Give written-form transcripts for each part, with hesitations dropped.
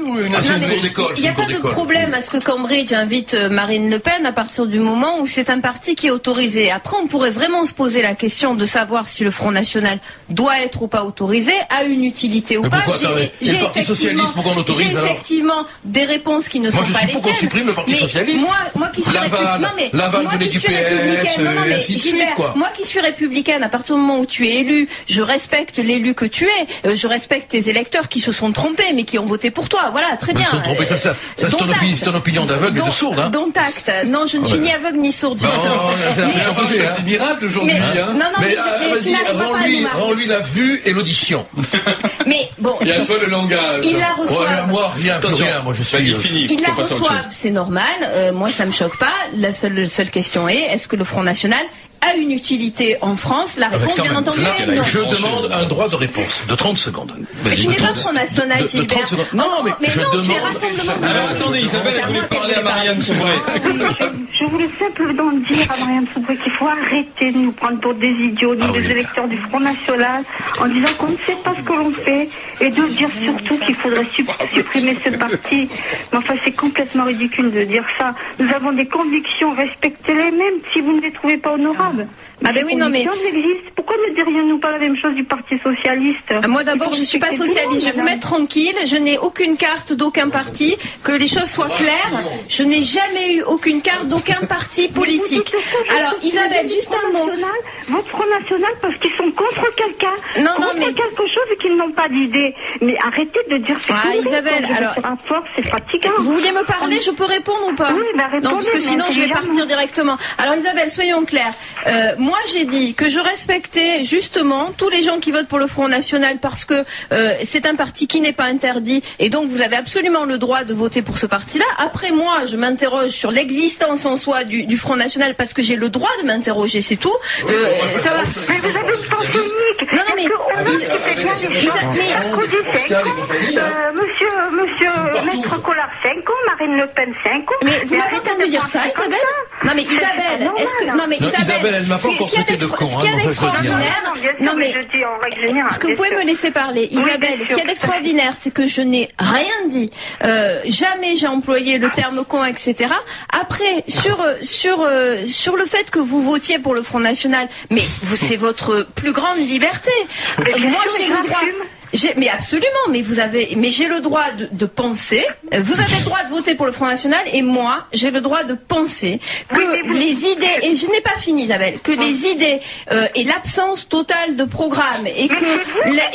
ou une cours d'école? Il n'y a pas de problème à ce que Cambridge invite Marine Le Pen à partir du moment où c'est un parti qui est autorisé. Après, on pourrait vraiment se poser la question de savoir si le Front National doit être ou pas autorisé, a une utilité ou pas. J'ai le Parti Socialiste, pourquoi on l'autorise alors? Effectivement des réponses qui ne sont pas les tiennes. Moi, je suis pour qu'on supprime le Parti Socialiste. Moi qui suis L'aval de l'UPS, et ainsi de suite, quoi. Moi qui suis républicaine, à partir du moment où tu es élu, je respecte l'élu que tu es. Je respecte tes électeurs qui se sont trompés, mais qui ont voté pour toi. Voilà, très bien. Ils se sont trompés, c'est ton opinion d'aveugle et de sourde, hein. Dont acte. Non, je ne suis ni aveugle ni sourde. C'est miracle aujourd'hui, hein. Mais vas-y, rends-lui la vue et l'audition. Mais bon. Il y a toi le langage. Ils la reçoivent. Moi, rien, moi je suis. Fini. Ils la reçoivent, c'est normal. Moi, ça me choque pas. La seule question est-ce que le Front National a une utilité en France? La réponse, bien entendu, est non. Je demande un droit de réponse de 30 secondes. Mais tu n'es pas Front National, Gilbert. Non, mais je demande... tu es Rassemblement. Alors attendez, Isabelle, elle voulait parler à Marianne Soubré. Je voulais simplement dire à Marianne Soubré qu'il faut arrêter de nous prendre pour des idiots, nous des électeurs du Front National, en disant qu'on ne sait pas ce que l'on fait, et de dire surtout qu'il faudrait supprimer ce parti. Mais enfin, c'est complètement ridicule de dire ça. Nous avons des convictions, respectez-les même si vous ne les trouvez pas honorables. Ah ben oui, non mais... Pourquoi ne dirions-nous pas la même chose du Parti Socialiste? Moi d'abord, je suis pas socialiste, je vais vous mettre tranquille, je n'ai aucune carte d'aucun parti, que les choses soient claires, je n'ai jamais eu aucune carte d'aucun parti politique. Alors Isabelle, juste un mot. Votre Front National, parce qu'ils sont contre quelqu'un, mais... quelque chose et qu'ils n'ont pas d'idée. Mais arrêtez de dire ça. Isabelle, alors... c'est fatigant. Vous vouliez me parler, je peux répondre ou pas? Oui, répondez. Non, parce que sinon je vais partir directement. Alors Isabelle, soyons clairs. Moi j'ai dit que je respectais justement tous les gens qui votent pour le Front National parce que c'est un parti qui n'est pas interdit et donc vous avez absolument le droit de voter pour ce parti-là. Après moi, je m'interroge sur l'existence en soi du Front National parce que j'ai le droit de m'interroger, c'est tout. Ça va. Mais vous avez une pensée unique. Non, mais... Monsieur Maître Collard, 5 ans, Marine Le Pen, 5 ans. Mais vous m'avez entendu dire ça, Isabelle? Non mais Isabelle, est-ce que... Non mais Isabelle, elle m'a pas encore traité de con. Ce qu'il y a d'extraordinaire... Non mais... Est-ce que vous pouvez me laisser parler? Isabelle, ce qu'il y a d'extraordinaire, c'est que je n'ai rien dit. Jamais j'ai employé le terme con, etc. Après, sur le fait que vous votiez pour le Front National, mais c'est votre plus grande liberté. Moi, j'ai le droit... Mais absolument, mais j'ai le droit de penser. Vous avez le droit de voter pour le Front National et moi, j'ai le droit de penser que les idées, et je n'ai pas fini Isabelle, que les idées et l'absence totale de programme et que la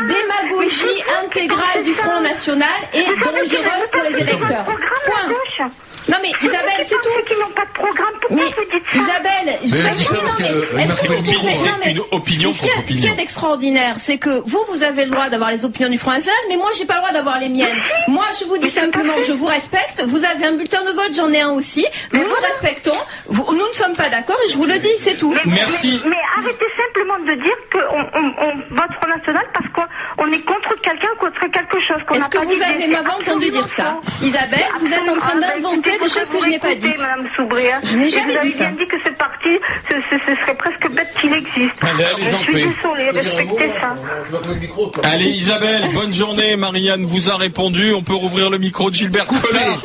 démagogie intégrale du Front National est dangereuse pour les électeurs. Point. Non mais Isabelle, c'est tout. Ceux qui n'ont pas de programme, pourquoi vous dites ça? C'est une opinion contre opinion. Ce qu'il y a d'extraordinaire, c'est que vous avez le droit d'avoir les opinions du Front National, mais moi j'ai pas le droit d'avoir les miennes. Moi je vous dis simplement, je vous respecte, vous avez un bulletin de vote, j'en ai un aussi, nous nous respectons, nous ne sommes pas d'accord et je vous le dis, c'est tout. Merci. Mais arrêtez simplement de dire qu'on vote Front National parce qu'on est contre quelqu'un, contre quelque chose. Est-ce que vous m'avez entendu dire ça? Isabelle, vous êtes en train d'inventer des choses que je n'ai pas dites. Madame Soubré, je n'ai jamais dit ça. Vous avez bien dit que ce parti, ce serait presque bête qu'il existe. Allez, je suis désolée, respectez ça. Allez Isabelle, bonne journée. Marianne vous a répondu. On peut rouvrir le micro de Gilbert Collard.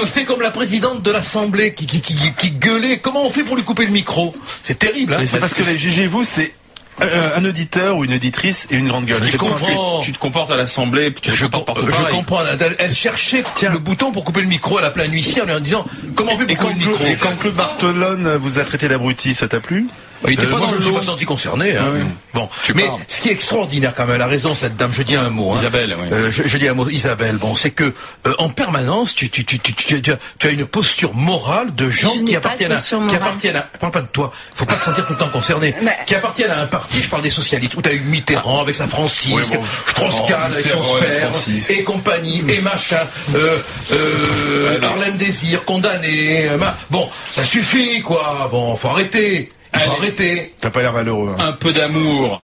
Il fait comme la présidente de l'Assemblée qui gueulait. Comment on fait pour lui couper le micro? C'est terrible, hein. C'est parce que les jugez-vous, c'est un auditeur ou une auditrice et une grande gueule. Je comprends. Tu te comportes à l'Assemblée, je comprends. Elle cherchait le bouton pour couper le micro. Elle a appelé un huissier en lui disant comment on fait pour couper le micro. Et quand Claude Barthelone vous a traité d'abruti, ça t'a plu? Il était pas moi, je ne suis pas senti concerné. Hein. Oui. Bon, mais ce qui est extraordinaire quand même, elle a raison cette dame. Je dis un mot. Hein. Isabelle, oui. Je dis un mot, Isabelle. Bon, c'est que en permanence, tu as une posture morale de gens qui appartiennent à. Parle pas de toi. Faut pas te sentir tout le temps concerné. Qui appartiennent à un parti. Je parle des socialistes. Où t'as eu Mitterrand avec sa Francis, Strauss-Kahn avec son père et compagnie et machin. Harlem Désir condamné. Bon, ça suffit quoi. Bon, faut arrêter. Il faut arrêter. T'as pas l'air malheureux. Un peu d'amour.